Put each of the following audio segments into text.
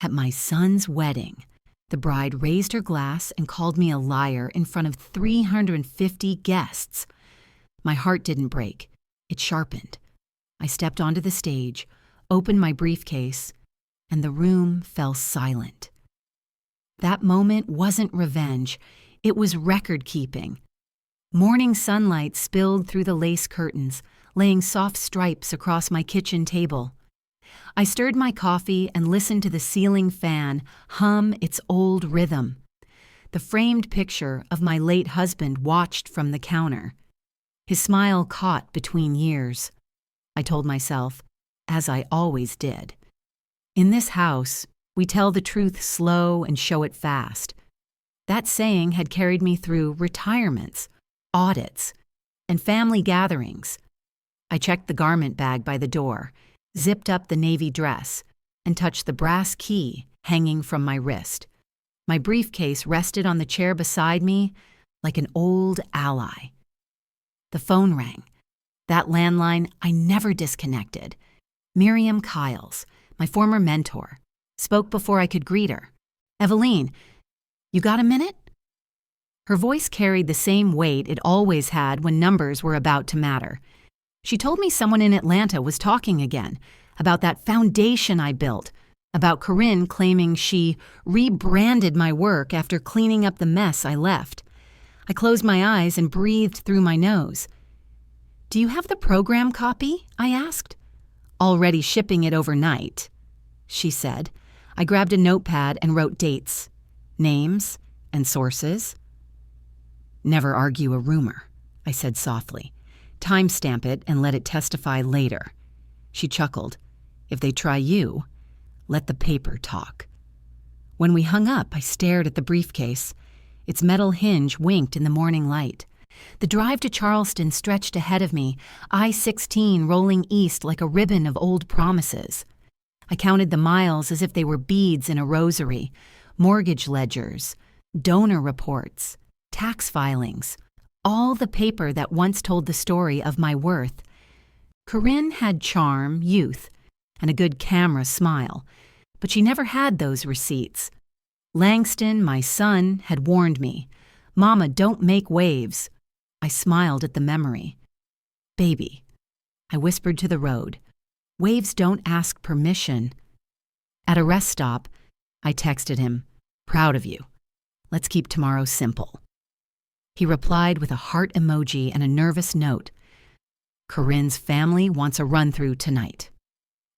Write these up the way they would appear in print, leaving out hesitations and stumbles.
At my son's wedding, the bride raised her glass and called me a liar in front of 350 guests. My heart didn't break. It sharpened. I stepped onto the stage, opened my briefcase, and the room fell silent. That moment wasn't revenge. It was record-keeping. Morning sunlight spilled through the lace curtains, laying soft stripes across my kitchen table. I stirred my coffee and listened to the ceiling fan hum its old rhythm. The framed picture of my late husband watched from the counter. His smile caught between years. I told myself, as I always did. In this house, we tell the truth slow and show it fast. That saying had carried me through retirements, audits, and family gatherings. I checked the garment bag by the door, zipped up the navy dress, and touched the brass key hanging from my wrist. My briefcase rested on the chair beside me like an old ally. The phone rang. That landline I never disconnected. Miriam Kiles, my former mentor, spoke before I could greet her. "Eveline, you got a minute?" Her voice carried the same weight it always had when numbers were about to matter. She told me someone in Atlanta was talking again, about that foundation I built, about Corinne claiming she rebranded my work after cleaning up the mess I left. I closed my eyes and breathed through my nose. "Do you have the program copy?" I asked. "Already shipping it overnight," she said. I grabbed a notepad and wrote dates, names, and sources. "Never argue a rumor," I said softly. "Timestamp it and let it testify later." She chuckled. "If they try you, let the paper talk." When we hung up, I stared at the briefcase. Its metal hinge winked in the morning light. The drive to Charleston stretched ahead of me, I-16 rolling east like a ribbon of old promises. I counted the miles as if they were beads in a rosary, mortgage ledgers, donor reports, tax filings, all the paper that once told the story of my worth. Corinne had charm, youth, and a good camera smile, but she never had those receipts. Langston, my son, had warned me, "Mama, don't make waves." I smiled at the memory. "Baby," I whispered to the road, "waves don't ask permission." At a rest stop, I texted him, "Proud of you. Let's keep tomorrow simple." He replied with a heart emoji and a nervous note. "Corinne's family wants a run-through tonight."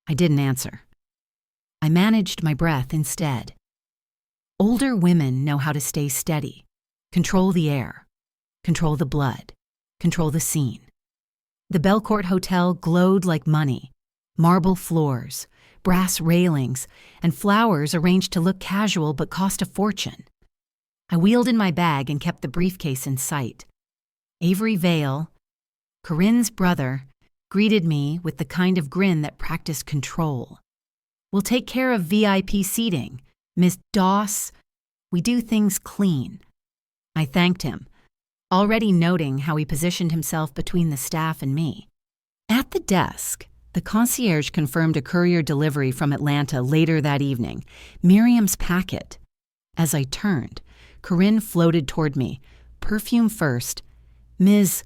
I didn't answer. I managed my breath instead. Older women know how to stay steady, control the air, control the blood, control the scene. The Belcourt Hotel glowed like money, marble floors, brass railings, and flowers arranged to look casual but cost a fortune. I wheeled in my bag and kept the briefcase in sight. Avery Vale, Corinne's brother, greeted me with the kind of grin that practiced control. "We'll take care of VIP seating. Miss Doss, we do things clean." I thanked him, already noting how he positioned himself between the staff and me. At the desk, the concierge confirmed a courier delivery from Atlanta later that evening, Miriam's packet. As I turned, Corinne floated toward me, perfume first. "Ms.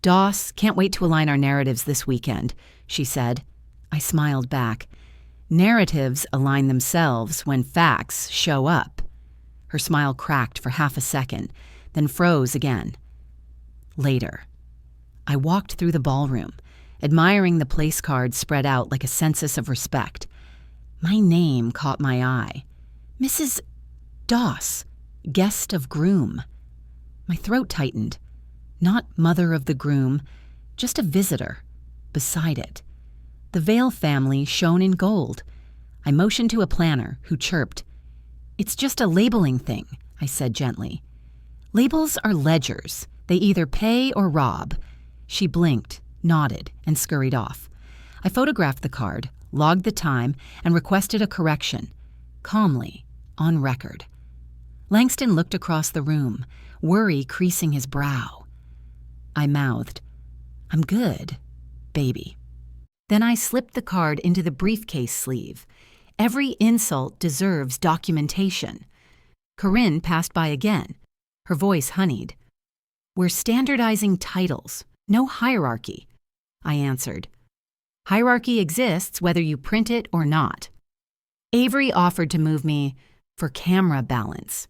Doss, can't wait to align our narratives this weekend," she said. I smiled back. "Narratives align themselves when facts show up." Her smile cracked for half a second, then froze again. Later, I walked through the ballroom, admiring the place cards spread out like a census of respect. My name caught my eye. "Mrs. Doss, guest of groom." My throat tightened. Not mother of the groom, just a visitor. Beside it, the Vale family shone in gold. I motioned to a planner, who chirped. "It's just a labeling thing," I said gently. "Labels are ledgers. They either pay or rob." She blinked, nodded, and scurried off. I photographed the card, logged the time, and requested a correction. Calmly, on record. Langston looked across the room, worry creasing his brow. I mouthed, "I'm good, baby." Then I slipped the card into the briefcase sleeve, Every insult deserves documentation. Corinne passed by again, her voice honeyed. We're standardizing titles, no hierarchy, I answered. Hierarchy exists whether you print it or not. Avery offered to move me for camera balance.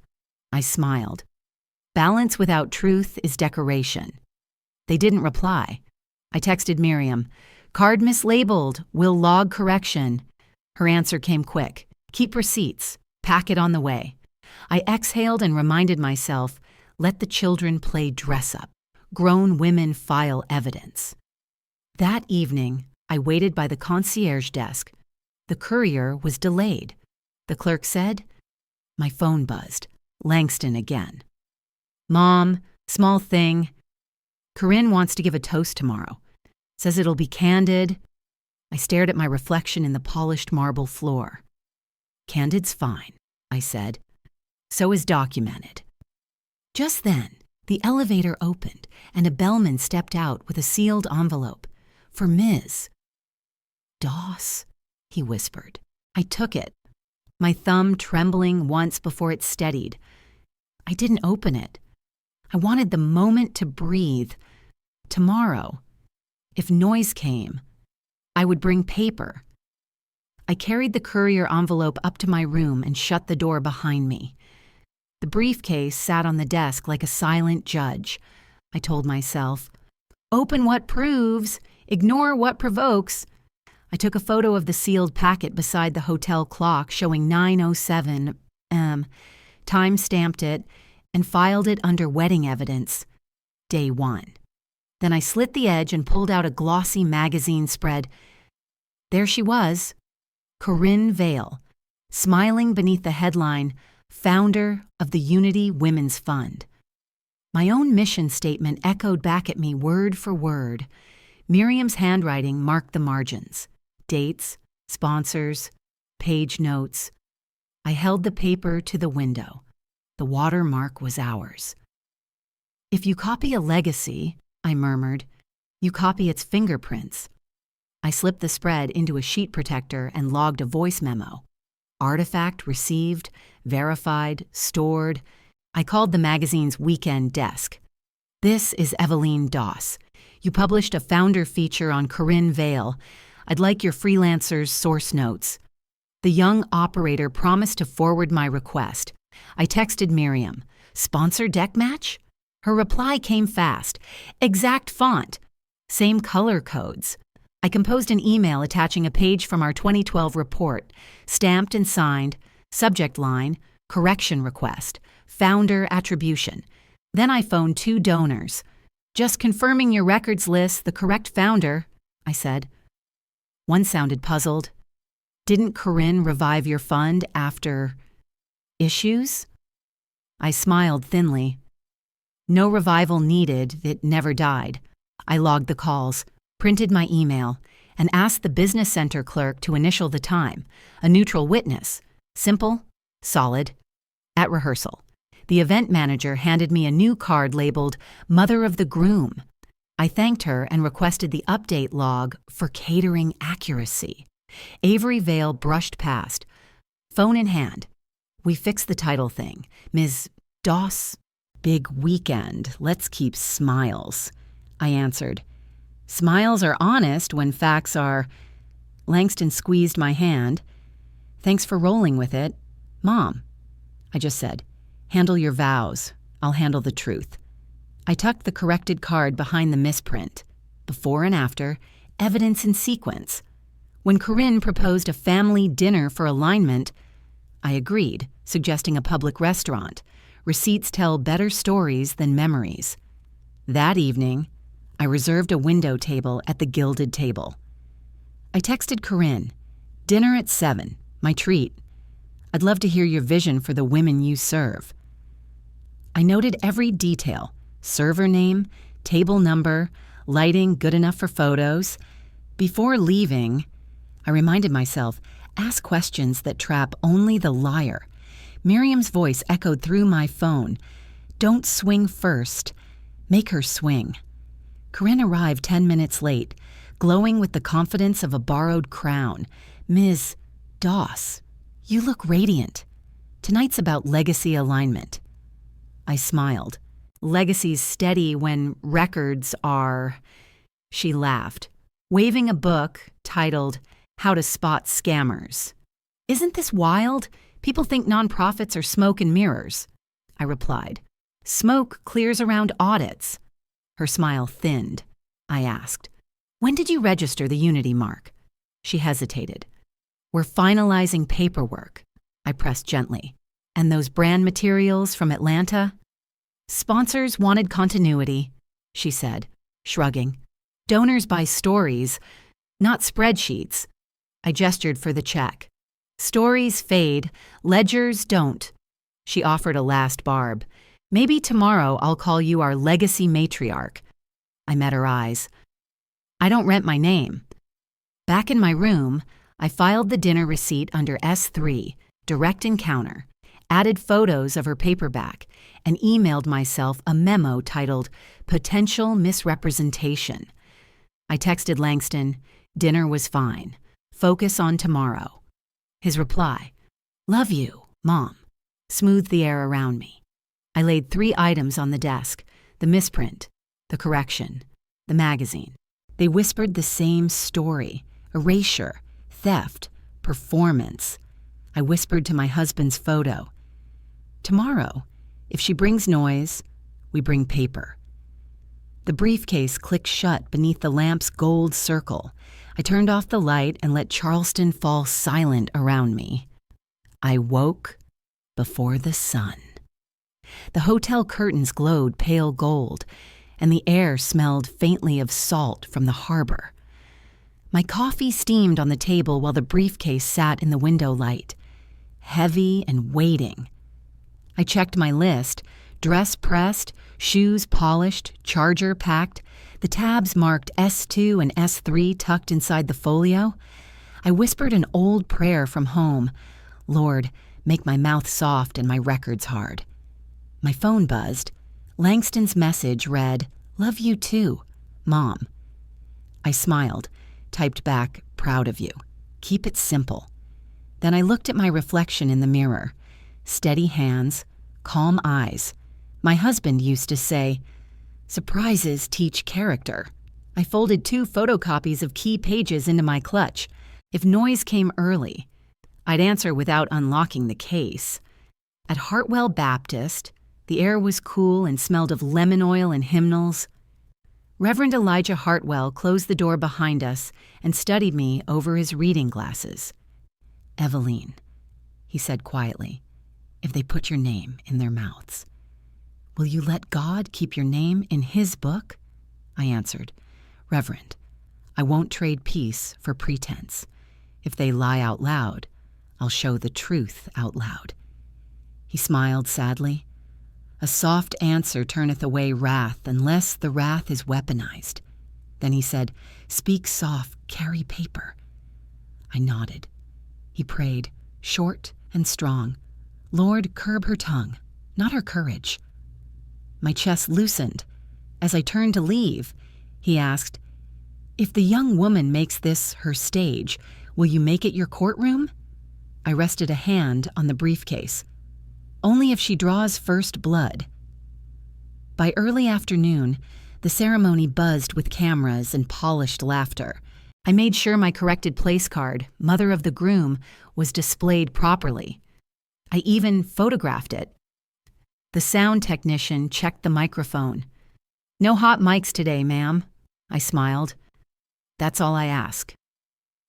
I smiled. Balance without truth is decoration. They didn't reply. I texted Miriam. Card mislabeled. Will log correction. Her answer came quick. Keep receipts. Packet on the way. I exhaled and reminded myself, let the children play dress-up. Grown women file evidence. That evening, I waited by the concierge desk. The courier was delayed. The clerk said, my phone buzzed. Langston again. Mom, small thing. Corinne wants to give a toast tomorrow. Says it'll be candid. I stared at my reflection in the polished marble floor. Candid's fine, I said. So is documented. Just then, the elevator opened and a bellman stepped out with a sealed envelope. For Ms. Doss, he whispered. I took it, my thumb trembling once before it steadied. I didn't open it. I wanted the moment to breathe. Tomorrow, if noise came, I would bring paper. I carried the courier envelope up to my room and shut the door behind me. The briefcase sat on the desk like a silent judge. I told myself, open what proves, ignore what provokes. I took a photo of the sealed packet beside the hotel clock showing 9:07 m, time-stamped it, and filed it under wedding evidence, day 1. Then I slit the edge and pulled out a glossy magazine spread. There she was, Corinne Vale, smiling beneath the headline, founder of the Unity Women's Fund. My own mission statement echoed back at me word for word. Miriam's handwriting marked the margins. Dates, sponsors, page notes. I held the paper to the window. The watermark was ours. If you copy a legacy, I murmured, you copy its fingerprints. I slipped the spread into a sheet protector and logged a voice memo. Artifact received, verified, stored. I called the magazine's weekend desk. This is Eveline Doss. You published a founder feature on Corinne Vale. I'd like your freelancer's source notes. The young operator promised to forward my request. I texted Miriam, sponsor deck match? Her reply came fast. Exact font. Same color codes. I composed an email attaching a page from our 2012 report, stamped and signed, subject line, correction request, founder attribution. Then I phoned 2 donors. Just confirming your records list the correct founder, I said. One sounded puzzled. Didn't Corinne revive your fund after issues? I smiled thinly. No revival needed, it never died. I logged the calls, printed my email, and asked the business center clerk to initial the time, a neutral witness, simple, solid. At rehearsal, the event manager handed me a new card labeled Mother of the Groom. I thanked her and requested the update log for catering accuracy. Avery Vale brushed past, phone in hand. We fixed the title thing. Ms. Doss, big weekend. Let's keep smiles. I answered. Smiles are honest when facts are. Langston squeezed my hand. Thanks for rolling with it. Mom, I just said, handle your vows. I'll handle the truth. I tucked the corrected card behind the misprint. Before and after, evidence in sequence. When Corinne proposed a family dinner for alignment, I agreed, suggesting a public restaurant. Receipts tell better stories than memories. That evening, I reserved a window table at the Gilded Table. I texted Corinne, dinner at 7, my treat. I'd love to hear your vision for the women you serve. I noted every detail, server name, table number, lighting good enough for photos. Before leaving, I reminded myself, ask questions that trap only the liar. Miriam's voice echoed through my phone. Don't swing first. Make her swing. Corinne arrived 10 minutes late, glowing with the confidence of a borrowed crown. Ms. Doss, You look radiant. Tonight's about legacy alignment. I smiled. Legacy's steady when records are... She laughed, waving a book titled How to Spot Scammers. Isn't this wild? People think nonprofits are smoke and mirrors. I replied. Smoke clears around audits. Her smile thinned. I asked, when did you register the Unity mark? She hesitated. We're finalizing paperwork. I pressed gently. And those brand materials from Atlanta? Sponsors wanted continuity, she said, shrugging. Donors buy stories, not spreadsheets. I gestured for the check. Stories fade, ledgers don't. She offered a last barb. Maybe tomorrow I'll call you our legacy matriarch. I met her eyes. I don't rent my name. Back in my room, I filed the dinner receipt under S3, direct encounter, added photos of her paperback, and emailed myself a memo titled Potential Misrepresentation. I texted Langston, dinner was fine. Focus on tomorrow. His reply, love you, Mom, smoothed the air around me. I laid 3 items on the desk, the misprint, the correction, the magazine. They whispered the same story, erasure, theft, performance. I whispered to my husband's photo. Tomorrow, if she brings noise, we bring paper. The briefcase clicked shut beneath the lamp's gold circle. I turned off the light and let Charleston fall silent around me. I woke before the sun. The hotel curtains glowed pale gold, and the air smelled faintly of salt from the harbor. My coffee steamed on the table while the briefcase sat in the window light, heavy and waiting. I checked my list, dress pressed, shoes polished, charger packed, the tabs marked S2 and S3 tucked inside the folio. I whispered an old prayer from home. Lord, make my mouth soft and my records hard. My phone buzzed. Langston's message read, love you too, Mom. I smiled, typed back, proud of you. Keep it simple. Then I looked at my reflection in the mirror. Steady hands, calm eyes. My husband used to say, surprises teach character. I folded 2 photocopies of key pages into my clutch. If noise came early, I'd answer without unlocking the case. At Hartwell Baptist, the air was cool and smelled of lemon oil and hymnals. Reverend Elijah Hartwell closed the door behind us and studied me over his reading glasses. Eveline, he said quietly, if they put your name in their mouths, will you let God keep your name in His book? I answered, Reverend, I won't trade peace for pretense. If they lie out loud, I'll show the truth out loud. He smiled sadly. A soft answer turneth away wrath unless the wrath is weaponized. Then he said, speak soft, carry paper. I nodded. He prayed, short and strong, Lord, curb her tongue, not her courage. My chest loosened. As I turned to leave, he asked, if the young woman makes this her stage, will you make it your courtroom? I rested a hand on the briefcase. Only if she draws first blood. By early afternoon, the ceremony buzzed with cameras and polished laughter. I made sure my corrected place card, Mother of the Groom, was displayed properly. I even photographed it. The sound technician checked the microphone. No hot mics today, ma'am. I smiled. That's all I ask.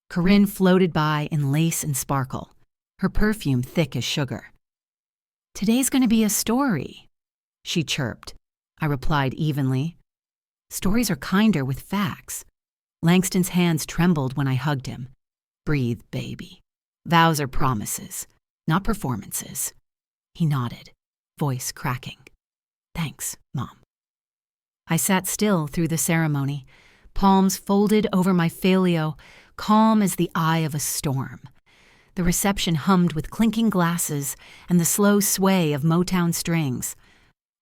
Corinne floated by in lace and sparkle, her perfume thick as sugar. Today's going to be a story, she chirped. I replied evenly. Stories are kinder with facts. Langston's hands trembled when I hugged him. Breathe, baby. Vows are promises, not performances. He nodded, voice cracking. Thanks, Mom. I sat still through the ceremony, palms folded over my folio, calm as the eye of a storm. The reception hummed with clinking glasses and the slow sway of Motown strings.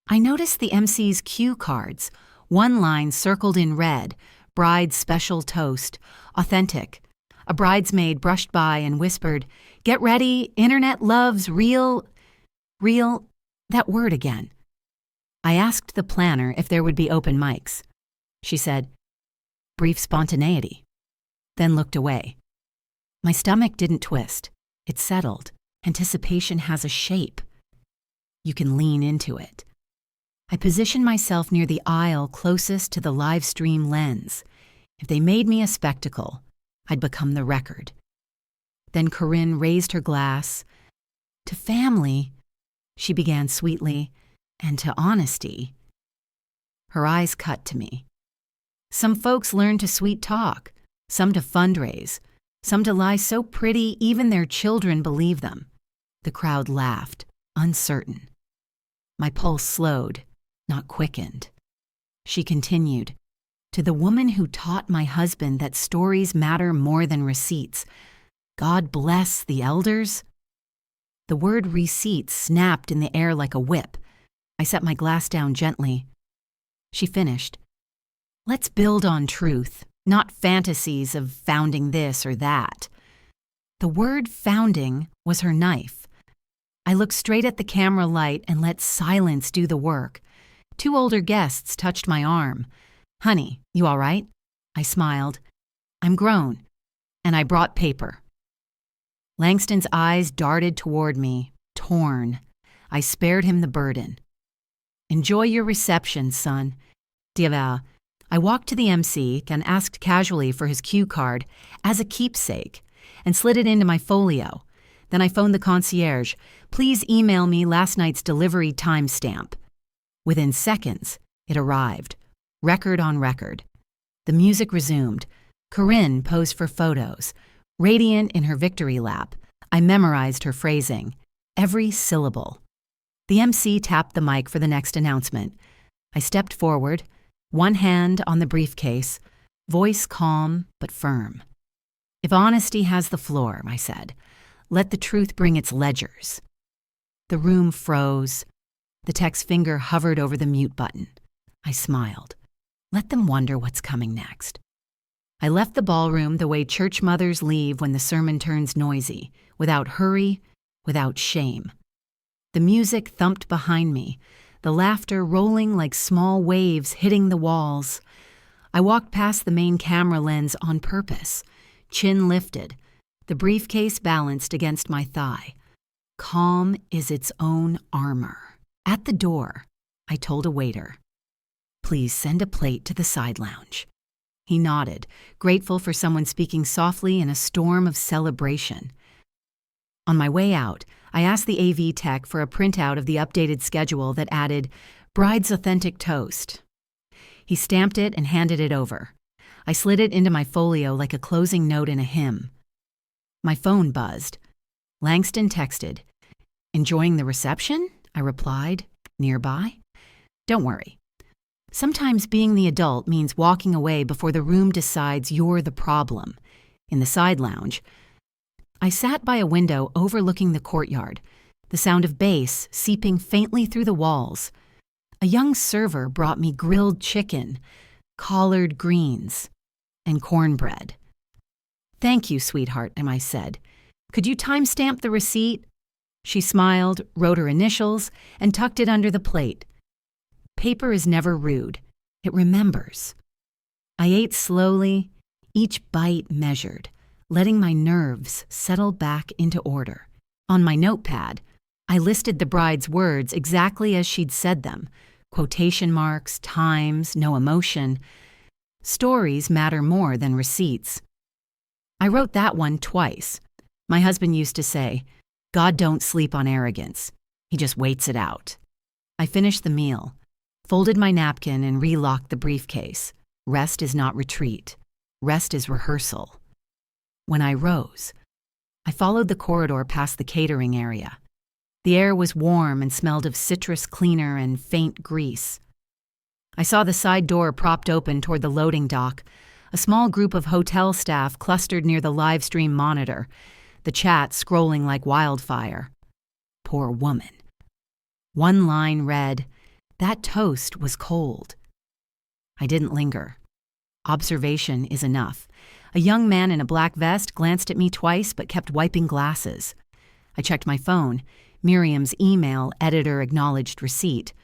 I noticed the MC's cue cards, one line circled in red, bride's special toast, authentic. A bridesmaid brushed by and whispered, Get ready, internet loves real, that word again. I asked the planner if there would be open mics. She said, brief spontaneity, then looked away. My stomach didn't twist. It settled. Anticipation has a shape. You can lean into it. I positioned myself near the aisle closest to the live stream lens. If they made me a spectacle, I'd become the record. Then Corinne raised her glass. To family, she began sweetly, and to honesty. Her eyes cut to me. Some folks learn to sweet talk, some to fundraise, some to lie so pretty even their children believe them. The crowd laughed, uncertain. My pulse slowed, not quickened. She continued, to the woman who taught my husband that stories matter more than receipts, God bless the elders. The word receipts snapped in the air like a whip. I set my glass down gently. She finished. Let's build on truth, not fantasies of founding this or that. The word founding was her knife. I looked straight at the camera light and let silence do the work. 2 older guests touched my arm. Honey, you all right? I smiled. I'm grown, and I brought paper. Langston's eyes darted toward me, torn. I spared him the burden. Enjoy your reception, son. Diava. I walked to the MC and asked casually for his cue card as a keepsake and slid it into my folio. Then I phoned the concierge. Please email me last night's delivery timestamp. Within seconds, it arrived. Record on record. The music resumed. Corinne posed for photos. Radiant in her victory lap, I memorized her phrasing, every syllable. The MC tapped the mic for the next announcement. I stepped forward, one hand on the briefcase, voice calm but firm. If honesty has the floor, I said, let the truth bring its ledgers. The room froze. The tech's finger hovered over the mute button. I smiled. Let them wonder what's coming next. I left the ballroom the way church mothers leave when the sermon turns noisy, without hurry, without shame. The music thumped behind me, the laughter rolling like small waves hitting the walls. I walked past the main camera lens on purpose, chin lifted, the briefcase balanced against my thigh. Calm is its own armor. At the door, I told a waiter, please send a plate to the side lounge. He nodded, grateful for someone speaking softly in a storm of celebration. On my way out, I asked the AV tech for a printout of the updated schedule that added, Bride's Authentic Toast. He stamped it and handed it over. I slid it into my folio like a closing note in a hymn. My phone buzzed. Langston texted. Enjoying the reception? I replied, nearby. Don't worry. Sometimes being the adult means walking away before the room decides you're the problem. In the side lounge, I sat by a window overlooking the courtyard, the sound of bass seeping faintly through the walls. A young server brought me grilled chicken, collard greens, and cornbread. Thank you, sweetheart, I said. Could you timestamp the receipt? She smiled, wrote her initials, and tucked it under the plate. Paper is never rude. It remembers. I ate slowly, each bite measured, letting my nerves settle back into order. On my notepad, I listed the bride's words exactly as she'd said them. Quotation marks, times, no emotion. Stories matter more than receipts. I wrote that one twice. My husband used to say, God don't sleep on arrogance. He just waits it out. I finished the meal, folded my napkin and relocked the briefcase. Rest is not retreat. Rest is rehearsal. When I rose, I followed the corridor past the catering area. The air was warm and smelled of citrus cleaner and faint grease. I saw the side door propped open toward the loading dock, a small group of hotel staff clustered near the live stream monitor, the chat scrolling like wildfire. Poor woman. One line read, "That toast was cold." I didn't linger. Observation is enough. A young man in a black vest glanced at me twice but kept wiping glasses. I checked my phone. Miriam's email, editor acknowledged receipt.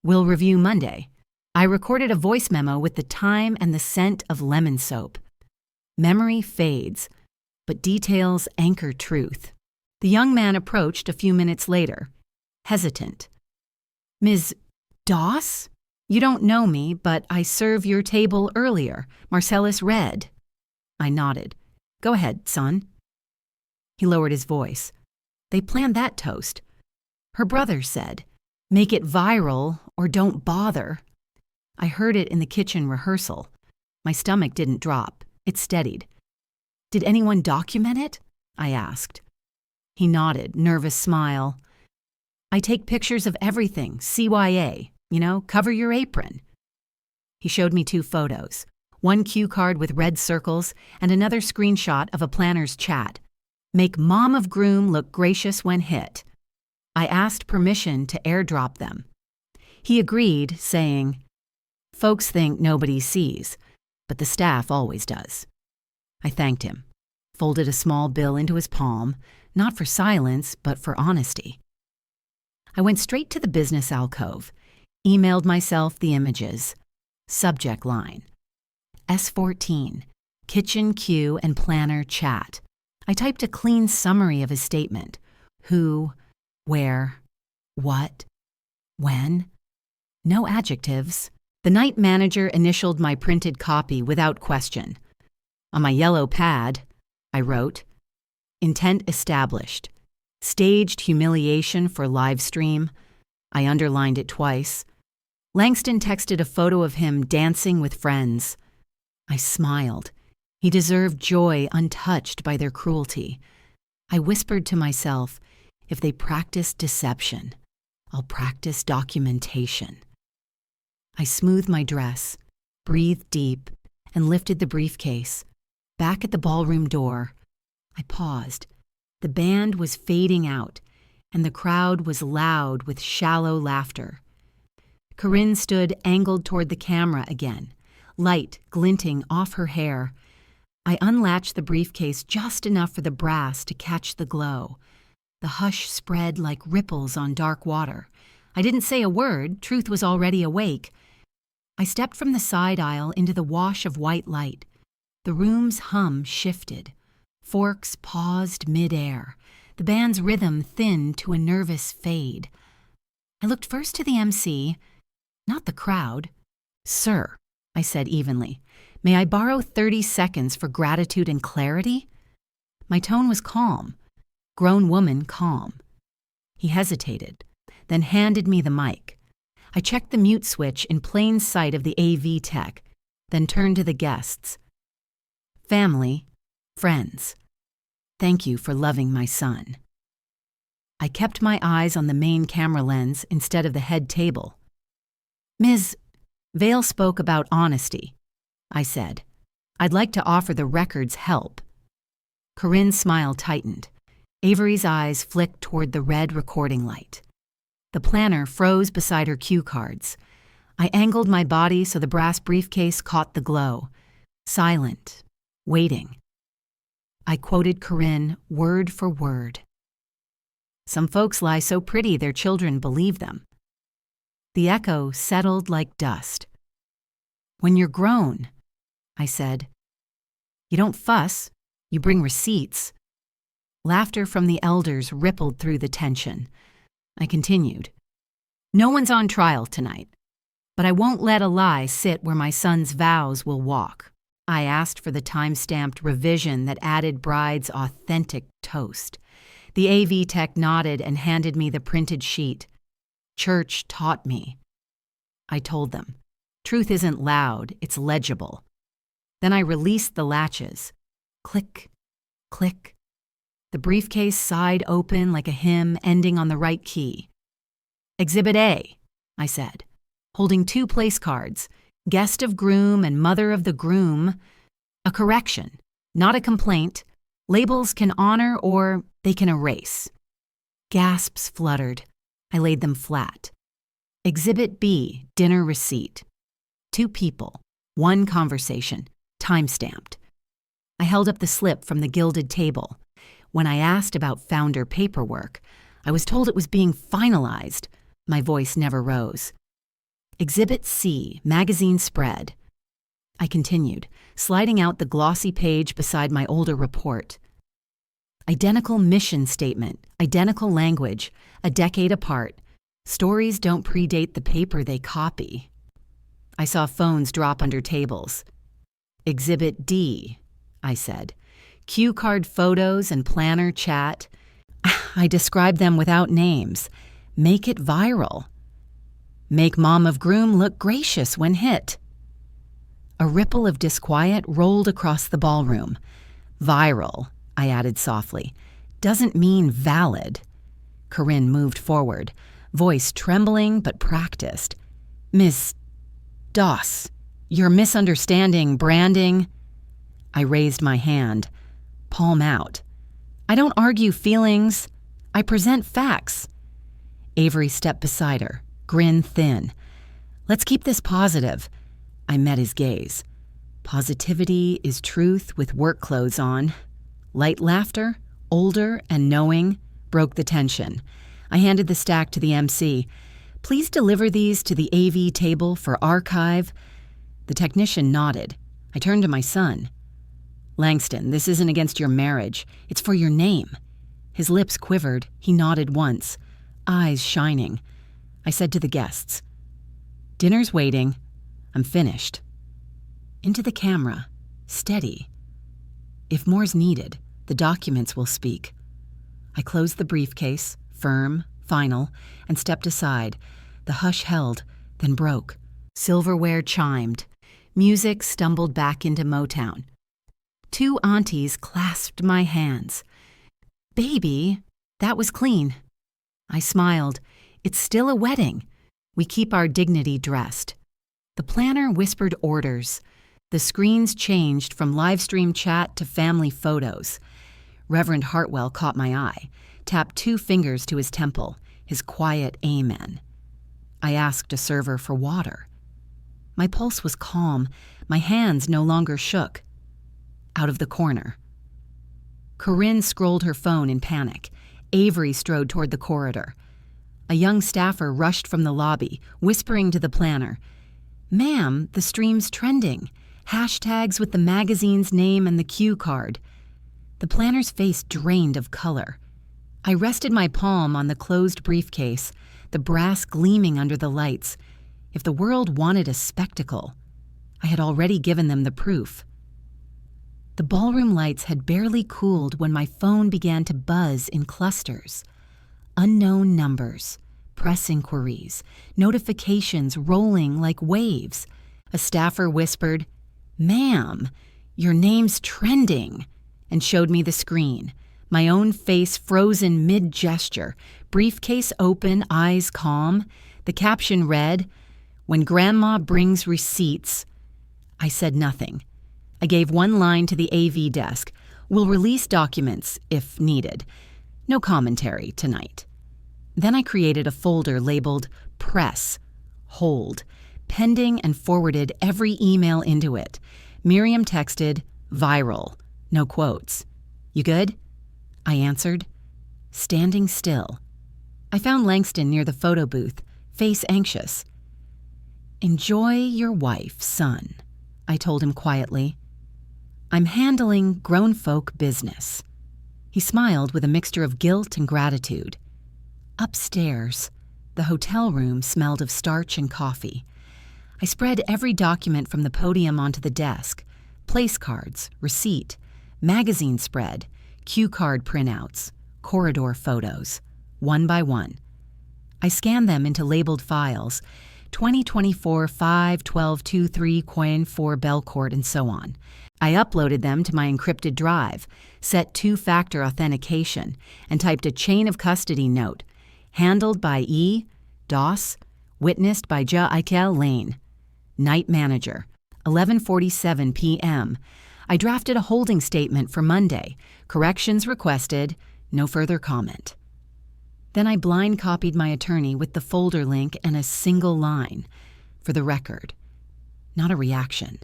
Will review Monday. I recorded a voice memo with the time and the scent of lemon soap. Memory fades, but details anchor truth. The young man approached a few minutes later, hesitant. Ms. Doss? You don't know me, but I served your table earlier. Marcellus read. I nodded. Go ahead, son. He lowered his voice. They planned that toast. Her brother said, make it viral or don't bother. I heard it in the kitchen rehearsal. My stomach didn't drop. It steadied. Did anyone document it? I asked. He nodded, nervous smile. I take pictures of everything, CYA, cover your apron. He showed me 2 photos, one cue card with red circles and another screenshot of a planner's chat. Make mom of groom look gracious when hit. I asked permission to airdrop them. He agreed, saying, folks think nobody sees, but the staff always does. I thanked him, folded a small bill into his palm, not for silence, but for honesty. I went straight to the business alcove, emailed myself the images. Subject line: S14, kitchen cue and planner chat. I typed a clean summary of his statement. Who, where, what, when. No adjectives. The night manager initialed my printed copy without question. On my yellow pad, I wrote, intent established. Staged humiliation for live stream. I underlined it twice. Langston texted a photo of him dancing with friends. I smiled. He deserved joy untouched by their cruelty. I whispered to myself, if they practice deception, I'll practice documentation. I smoothed my dress, breathed deep, and lifted the briefcase. Back at the ballroom door, I paused. The band was fading out, and the crowd was loud with shallow laughter. Corinne stood angled toward the camera again, light glinting off her hair. I unlatched the briefcase just enough for the brass to catch the glow. The hush spread like ripples on dark water. I didn't say a word, truth was already awake. I stepped from the side aisle into the wash of white light. The room's hum shifted. Forks paused mid-air. The band's rhythm thinned to a nervous fade. I looked first to the MC, not the crowd. Sir, I said evenly, may I borrow 30 seconds for gratitude and clarity? My tone was calm. Grown woman calm. He hesitated, then handed me the mic. I checked the mute switch in plain sight of the AV tech, then turned to the guests. Family, friends, thank you for loving my son. I kept my eyes on the main camera lens instead of the head table. Ms. Vale spoke about honesty, I said. I'd like to offer the record's help. Corinne's smile tightened. Avery's eyes flicked toward the red recording light. The planner froze beside her cue cards. I angled my body so the brass briefcase caught the glow. Silent, waiting. I quoted Corinne word for word. Some folks lie so pretty their children believe them. The echo settled like dust. When you're grown, I said, you don't fuss, you bring receipts. Laughter from the elders rippled through the tension. I continued, no one's on trial tonight, but I won't let a lie sit where my son's vows will walk. I asked for the time-stamped revision that added bride's authentic toast. The AV tech nodded and handed me the printed sheet. Church taught me. I told them, truth isn't loud, it's legible. Then I released the latches. Click, click. The briefcase sighed open like a hymn ending on the right key. Exhibit A, I said, holding 2 place cards, guest of groom and mother of the groom. A correction, not a complaint. Labels can honor or they can erase. Gasps fluttered. I laid them flat. Exhibit B, dinner receipt. 2 people, 1 conversation, time-stamped. I held up the slip from the gilded table. When I asked about founder paperwork, I was told it was being finalized. My voice never rose. Exhibit C, magazine spread. I continued, sliding out the glossy page beside my older report. Identical mission statement, identical language, a decade apart. Stories don't predate the paper they copy. I saw phones drop under tables. Exhibit D, I said. Cue card photos and planner chat. I described them without names. Make it viral. Make mom of groom look gracious when hit. A ripple of disquiet rolled across the ballroom. Viral, I added softly, doesn't mean valid. Corinne moved forward, voice trembling but practiced. Miss Doss, you're misunderstanding branding. I raised my hand, palm out. I don't argue feelings. I present facts. Avery stepped beside her, grin thin. Let's keep this positive. I met his gaze. Positivity is truth with work clothes on. Light laughter, older and knowing, broke the tension. I handed the stack to the MC. Please deliver these to the AV table for archive. The technician nodded. I turned to my son. Langston, this isn't against your marriage. It's for your name. His lips quivered. He nodded once, eyes shining. I said to the guests, dinner's waiting. I'm finished. Into the camera, steady. If more's needed, the documents will speak. I closed the briefcase, firm, final, and stepped aside. The hush held, then broke. Silverware chimed. Music stumbled back into Motown. Two aunties clasped my hands. Baby, that was clean. I smiled. It's still a wedding. We keep our dignity dressed. The planner whispered orders. The screens changed from live stream chat to family photos. Reverend Hartwell caught my eye, tapped 2 fingers to his temple, his quiet amen. I asked a server for water. My pulse was calm. My hands no longer shook. Out of the corner. Corinne scrolled her phone in panic. Avery strode toward the corridor. A young staffer rushed from the lobby, whispering to the planner, Ma'am, the stream's trending. Hashtags with the magazine's name and the cue card. The planner's face drained of color. I rested my palm on the closed briefcase, the brass gleaming under the lights. If the world wanted a spectacle, I had already given them the proof. The ballroom lights had barely cooled when my phone began to buzz in clusters. Unknown numbers, press inquiries, notifications rolling like waves. A staffer whispered, Ma'am, your name's trending, and showed me the screen. My own face frozen mid-gesture, briefcase open, eyes calm. The caption read, When Grandma brings receipts. I said nothing. I gave one line to the AV desk. We'll release documents if needed. No commentary tonight. Then I created a folder labeled Press, Hold, pending and forwarded every email into it. Miriam texted, Viral, no quotes. You good? I answered, standing still. I found Langston near the photo booth, face anxious. Enjoy your wife, son, I told him quietly. I'm handling grown folk business. He smiled with a mixture of guilt and gratitude. Upstairs, the hotel room smelled of starch and coffee. I spread every document from the podium onto the desk, place cards, receipt, magazine spread, cue card printouts, corridor photos, one by one. I scanned them into labeled files, 2024 5-12-23 Coin 4 Belcourt and so on. I uploaded them to my encrypted drive, set 2-factor authentication, and typed a chain of custody note, handled by E. Doss, witnessed by Ja Ikel Lane. Night manager, 11:47 p.m. I drafted a holding statement for Monday. Corrections requested, no further comment. Then I blind copied my attorney with the folder link and a single line. For the record, not a reaction.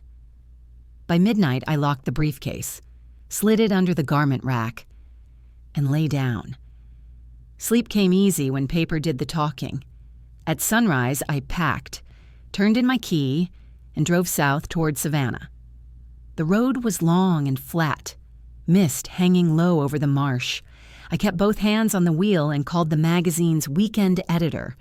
By midnight, I locked the briefcase. slid it under the garment rack, and lay down. Sleep came easy when paper did the talking. At sunrise, I packed, turned in my key, and drove south toward Savannah. The road was long and flat, mist hanging low over the marsh. I kept both hands on the wheel and called the magazine's weekend editor.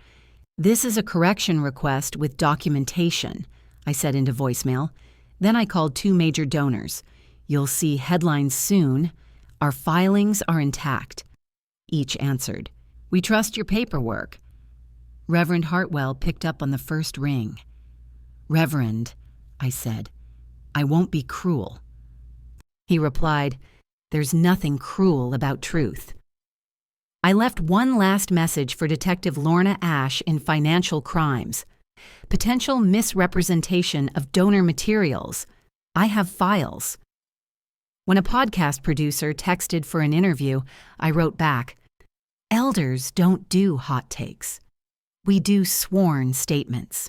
"This is a correction request with documentation," I said into voicemail. Then I called 2 major donors. "You'll see headlines soon. Our filings are intact." Each answered, "We trust your paperwork." Reverend Hartwell picked up on the first ring. "Reverend," I said, "I won't be cruel." He replied, "There's nothing cruel about truth." I left one last message for Detective Lorna Ash in Financial Crimes. "Potential misrepresentation of donor materials. I have files." When a podcast producer texted for an interview, I wrote back, "Elders don't do hot takes. We do sworn statements."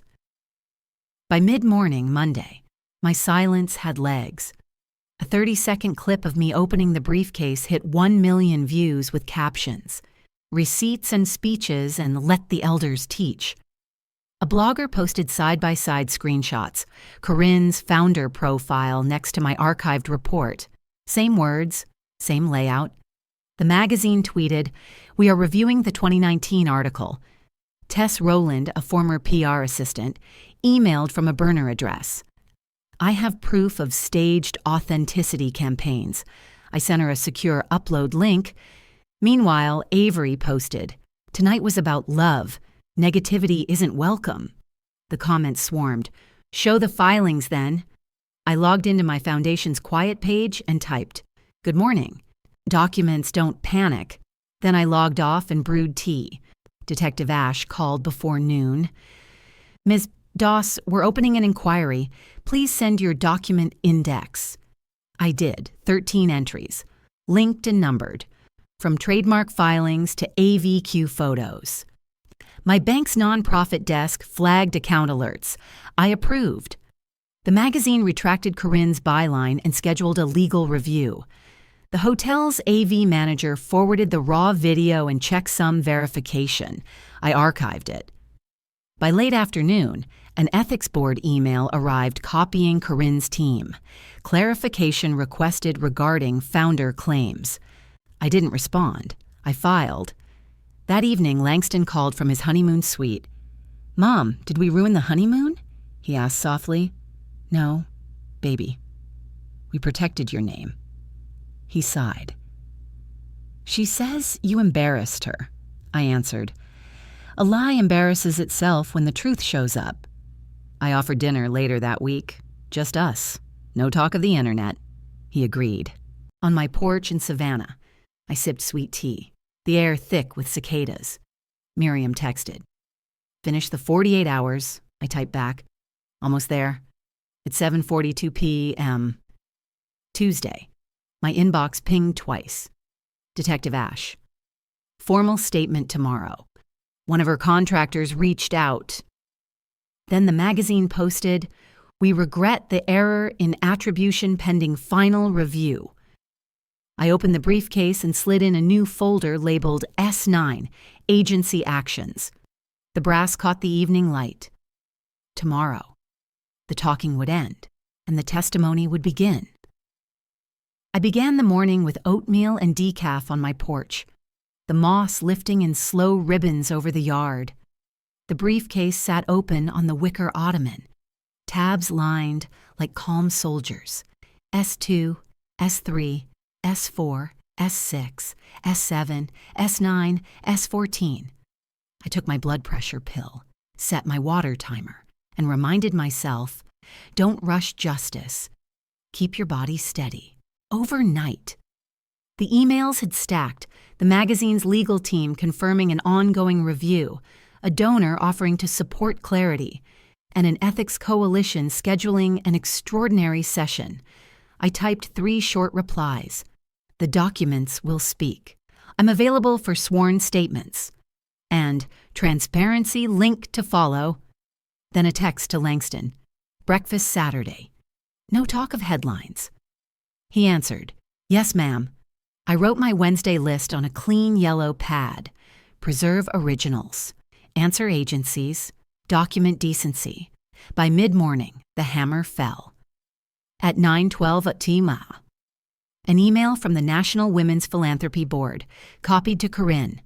By mid-morning Monday, my silence had legs. A 30-second clip of me opening the briefcase hit 1 million views with captions, "Receipts and speeches and let the elders teach." A blogger posted side-by-side screenshots, Corinne's founder profile next to my archived report. Same words, same layout. The magazine tweeted, "We are reviewing the 2019 article." Tess Rowland, a former PR assistant, emailed from a burner address. I have proof of staged authenticity campaigns. I sent her a secure upload link. Meanwhile, Avery posted, "Tonight was about love. Negativity isn't welcome." The comments swarmed. "Show the filings then." I logged into my foundation's quiet page and typed, "Good morning. Documents don't panic." Then I logged off and brewed tea. Detective Ash called before noon. "Ms. Doss, we're opening an inquiry. Please send your document index." I did, 13 entries, linked and numbered, from trademark filings to AVQ photos. My bank's nonprofit desk flagged account alerts. I approved. The magazine retracted Corinne's byline and scheduled a legal review. The hotel's AV manager forwarded the raw video and checksum verification. I archived it. By late afternoon, an ethics board email arrived copying Corinne's team. Clarification requested regarding founder claims. I didn't respond. I filed. That evening, Langston called from his honeymoon suite. "Mom, did we ruin the honeymoon?" he asked softly. "No, baby. We protected your name." He sighed. "She says you embarrassed her," I answered. "A lie embarrasses itself when the truth shows up." I offered dinner later that week. Just us. No talk of the internet. He agreed. On my porch in Savannah, I sipped sweet tea, the air thick with cicadas. Miriam texted. "Finished the 48 hours," I typed back. "Almost there. It's 7:42 p.m. Tuesday. My inbox pinged twice. Detective Ash. "Formal statement tomorrow. One of her contractors reached out." Then the magazine posted, "We regret the error in attribution pending final review." I opened the briefcase and slid in a new folder labeled S9, Agency Actions. The brass caught the evening light. Tomorrow, the talking would end, and the testimony would begin. I began the morning with oatmeal and decaf on my porch, the moss lifting in slow ribbons over the yard. The briefcase sat open on the wicker ottoman, tabs lined like calm soldiers. S2, S3, S4, S6, S7, S9, S14. I took my blood pressure pill, set my water timer, and reminded myself, don't rush justice. Keep your body steady. Overnight. The emails had stacked, the magazine's legal team confirming an ongoing review, a donor offering to support clarity, and an ethics coalition scheduling an extraordinary session. I typed 3 short replies. The documents will speak. I'm available for sworn statements. And transparency link to follow. Then a text to Langston. Breakfast Saturday. No talk of headlines. He answered, Yes, ma'am. I wrote my Wednesday list on a clean yellow pad. Preserve originals. Answer agencies. Document decency. By mid-morning, the hammer fell. At 9:12 at Tima. An email from the National Women's Philanthropy Board, copied to Corinne.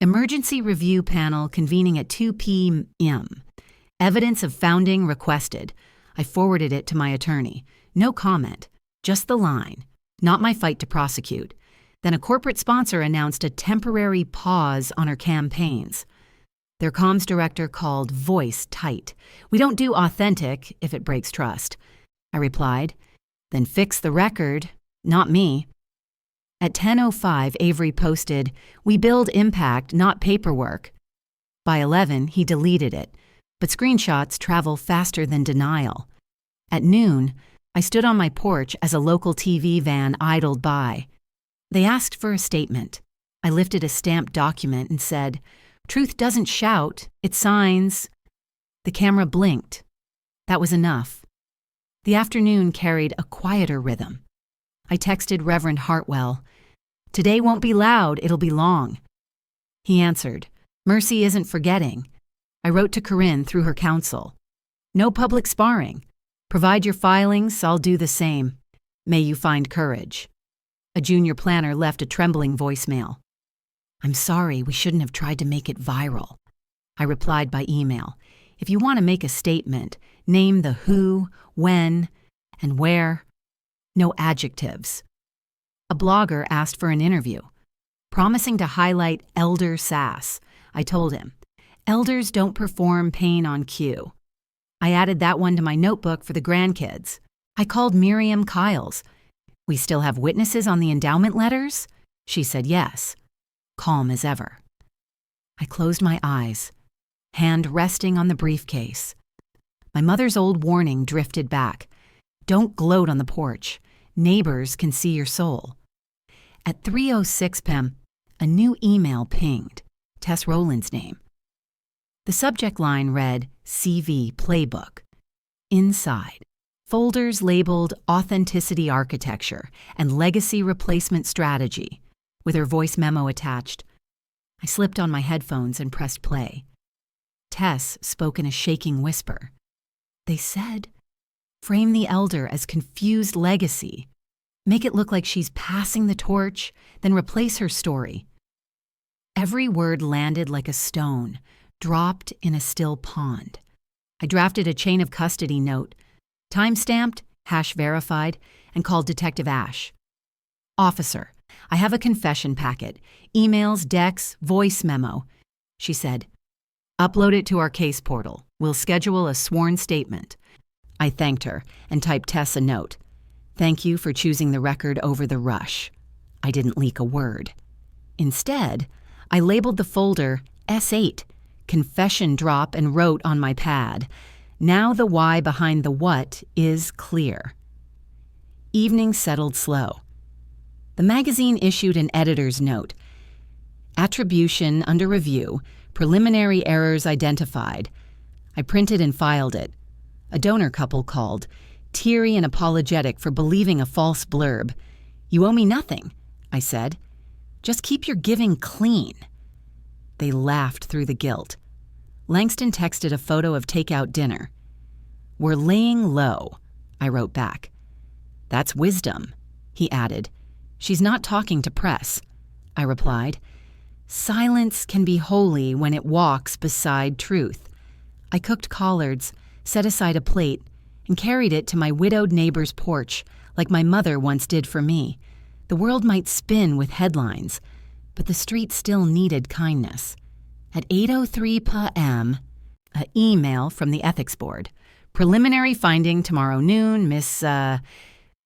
Emergency review panel convening at 2 p.m. Evidence of founding requested. I forwarded it to my attorney. No comment, just the line. Not my fight to prosecute. Then a corporate sponsor announced a temporary pause on her campaigns. Their comms director called voice tight. We don't do authentic if it breaks trust. I replied, then fix the record, not me. At 10:05, Avery posted, we build impact, not paperwork. By 11, he deleted it, but screenshots travel faster than denial. At noon, I stood on my porch as a local TV van idled by. They asked for a statement. I lifted a stamped document and said, truth doesn't shout, it signs. The camera blinked. That was enough. The afternoon carried a quieter rhythm. I texted Reverend Hartwell, today won't be loud, it'll be long. He answered, mercy isn't forgetting. I wrote to Corinne through her counsel. No public sparring. Provide your filings, I'll do the same. May you find courage. A junior planner left a trembling voicemail. I'm sorry, we shouldn't have tried to make it viral. I replied by email. If you want to make a statement, name the who, when, and where. No adjectives. A blogger asked for an interview, promising to highlight elder sass. I told him, elders don't perform pain on cue. I added that one to my notebook for the grandkids. I called Miriam Kiles. We still have witnesses on the endowment letters? She said yes, calm as ever. I closed my eyes, hand resting on the briefcase. My mother's old warning drifted back. Don't gloat on the porch. Neighbors can see your soul. At 3:06 p.m., a new email pinged, Tess Rowland's name. The subject line read, CV Playbook. Inside, folders labeled Authenticity Architecture and Legacy Replacement Strategy, with her voice memo attached. I slipped on my headphones and pressed play. Tess spoke in a shaking whisper. They said, frame the elder as confused legacy. Make it look like she's passing the torch, then replace her story. Every word landed like a stone, dropped in a still pond. I drafted a chain of custody note, time-stamped, #verified, and called Detective Ash. Officer, I have a confession packet, emails, decks, voice memo. She said, upload it to our case portal. We'll schedule a sworn statement. I thanked her and typed Tess a note. Thank you for choosing the record over the rush. I didn't leak a word. Instead, I labeled the folder S8, confession drop, and wrote on my pad, now the why behind the what is clear. Evening settled slow. The magazine issued an editor's note. Attribution under review, preliminary errors identified. I printed and filed it. A donor couple called, teary and apologetic for believing a false blurb. You owe me nothing, I said. Just keep your giving clean. They laughed through the guilt. Langston texted a photo of takeout dinner. We're laying low, I wrote back. That's wisdom, he added. She's not talking to press, I replied. Silence can be holy when it walks beside truth. I cooked collards, set aside a plate, and carried it to my widowed neighbor's porch, like my mother once did for me. The world might spin with headlines, but the street still needed kindness. At 8:03 p.m., an email from the ethics board. Preliminary finding tomorrow noon, Miss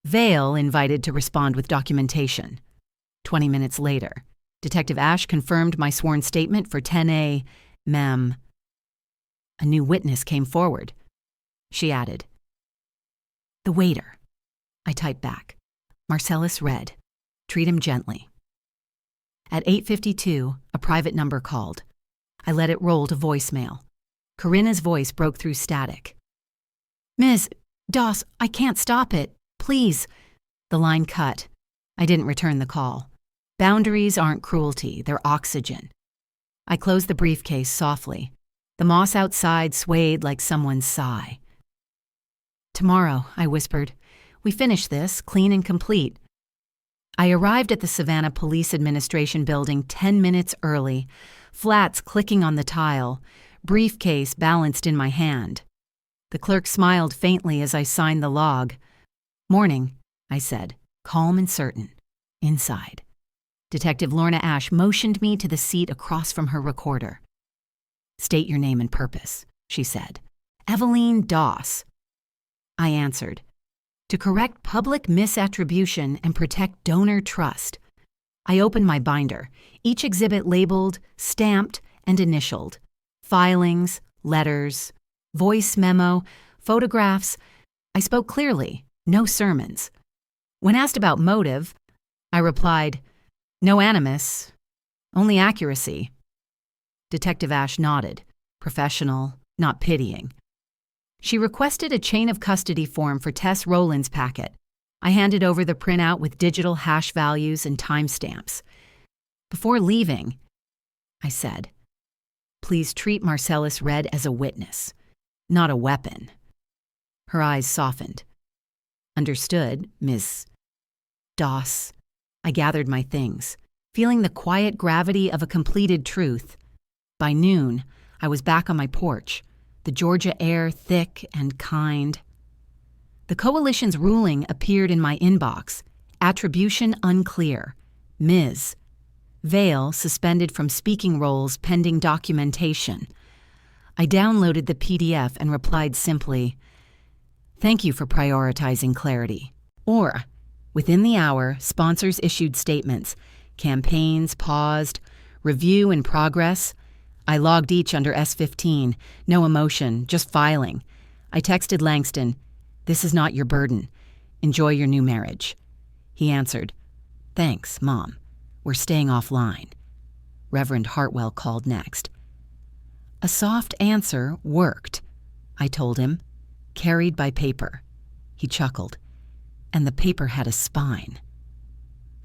Vale invited to respond with documentation. 20 minutes later, Detective Ash confirmed my sworn statement for 10 a.m. A new witness came forward. She added, the waiter. I typed back. Marcellus read, treat him gently. At 8:52, a private number called. I let it roll to voicemail. Corinna's voice broke through static. Ms. Doss, I can't stop it. Please. The line cut. I didn't return the call. Boundaries aren't cruelty, they're oxygen. I closed the briefcase softly. The moss outside swayed like someone's sigh. "Tomorrow," I whispered. "We finish this, clean and complete." I arrived at the Savannah Police Administration building 10 minutes early, flats clicking on the tile, briefcase balanced in my hand. The clerk smiled faintly as I signed the log. "Morning," I said, calm and certain. Inside. Detective Lorna Ashe motioned me to the seat across from her recorder. "State your name and purpose," she said. "Eveline Doss." I answered, "To correct public misattribution and protect donor trust." I opened my binder, each exhibit labeled, stamped, and initialed. Filings, letters, voice memo, photographs. I spoke clearly, no sermons. When asked about motive, I replied, "No animus, only accuracy." Detective Ashe nodded, professional, not pitying. She requested a chain of custody form for Tess Rowland's packet. I handed over the printout with digital hash values and timestamps. Before leaving, I said, "Please treat Marcellus Red as a witness, not a weapon." Her eyes softened. "Understood, Miss Doss." I gathered my things, feeling the quiet gravity of a completed truth. By noon, I was back on my porch, the Georgia air thick and kind. The coalition's ruling appeared in my inbox. Attribution unclear. Ms. Vale suspended from speaking roles pending documentation. I downloaded the PDF and replied simply, "Thank you for prioritizing clarity." Or, within the hour, sponsors issued statements. Campaigns paused. Review in progress. I logged each under S15. No emotion, just filing. I texted Langston, "This is not your burden. Enjoy your new marriage." He answered, "Thanks, Mom. We're staying offline." Reverend Hartwell called next. A soft answer worked, I told him, carried by paper. He chuckled. And the paper had a spine.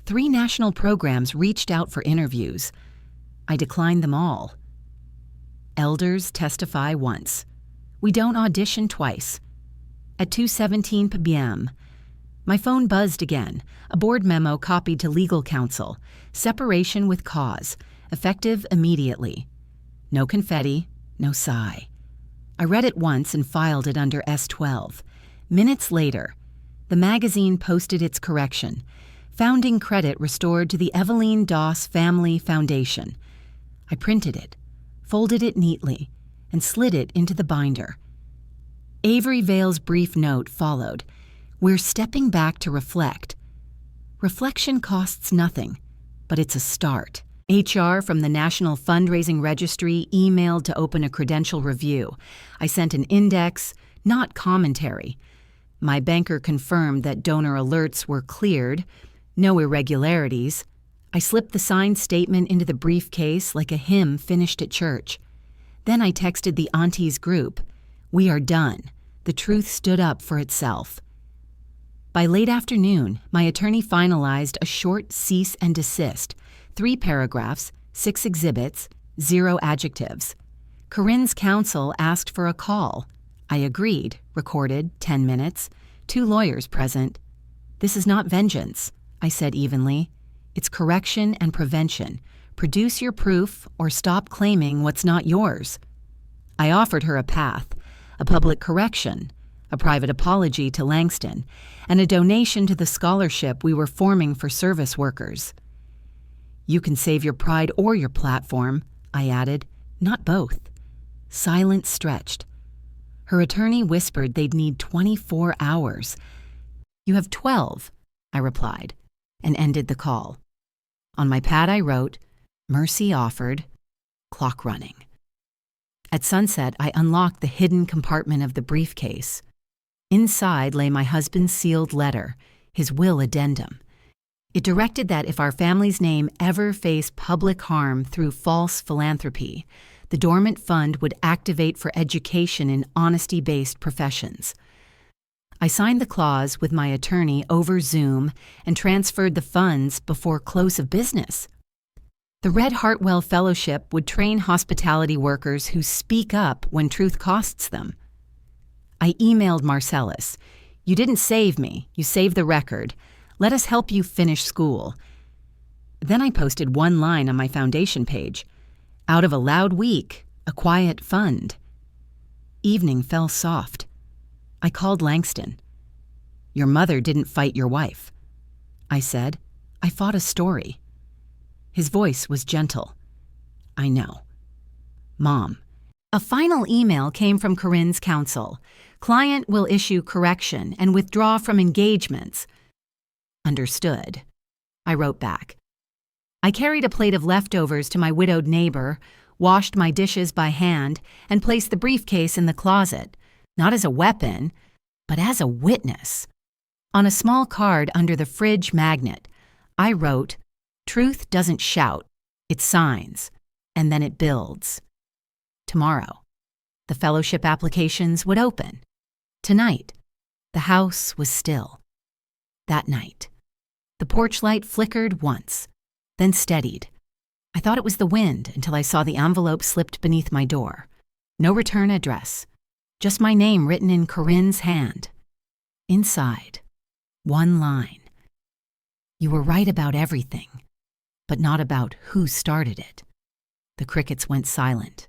3 national programs reached out for interviews. I declined them all. Elders testify once. We don't audition twice. At 2:17 p.m., my phone buzzed again, a board memo copied to legal counsel. Separation with cause, effective immediately. No confetti, no sigh. I read it once and filed it under S12. Minutes later, the magazine posted its correction. Founding credit restored to the Eveline Doss Family Foundation. I printed it, folded it neatly, and slid it into the binder. Avery Vale's brief note followed. "We're stepping back to reflect." Reflection costs nothing, but it's a start. HR from the National Fundraising Registry emailed to open a credential review. I sent an index, not commentary. My banker confirmed that donor alerts were cleared, no irregularities. I slipped the signed statement into the briefcase like a hymn finished at church. Then I texted the aunties group. "We are done. The truth stood up for itself." By late afternoon, my attorney finalized a short cease and desist, 3 paragraphs, 6 exhibits, 0 adjectives. Corinne's counsel asked for a call. I agreed, recorded, 10 minutes, 2 lawyers present. "This is not vengeance," I said evenly. "It's correction and prevention. Produce your proof or stop claiming what's not yours." I offered her a path, a public correction, a private apology to Langston, and a donation to the scholarship we were forming for service workers. "You can save your pride or your platform," I added, "not both." Silence stretched. Her attorney whispered they'd need 24 hours. "You have 12, I replied, and ended the call. On my pad I wrote, "Mercy offered," clock running. At sunset, I unlocked the hidden compartment of the briefcase. Inside lay my husband's sealed letter, his will addendum. It directed that if our family's name ever faced public harm through false philanthropy, the dormant fund would activate for education in honesty-based professions. I signed the clause with my attorney over Zoom and transferred the funds before close of business. The Red Hartwell Fellowship would train hospitality workers who speak up when truth costs them. I emailed Marcellus. "You didn't save me. You saved the record. Let us help you finish school." Then I posted one line on my foundation page. "Out of a loud week, a quiet fund." Evening fell soft. I called Langston. "Your mother didn't fight your wife." I said, "I fought a story." His voice was gentle. "I know." "Mom." A final email came from Corinne's counsel. "Client will issue correction and withdraw from engagements." "Understood," I wrote back. I carried a plate of leftovers to my widowed neighbor, washed my dishes by hand, and placed the briefcase in the closet, not as a weapon, but as a witness. On a small card under the fridge magnet, I wrote, "Truth doesn't shout, it signs, and then it builds." Tomorrow, the fellowship applications would open. Tonight, the house was still. That night, the porch light flickered once, then steadied. I thought it was the wind until I saw the envelope slipped beneath my door. No return address, just my name written in Corinne's hand. Inside, one line. "You were right about everything, but not about who started it." The crickets went silent.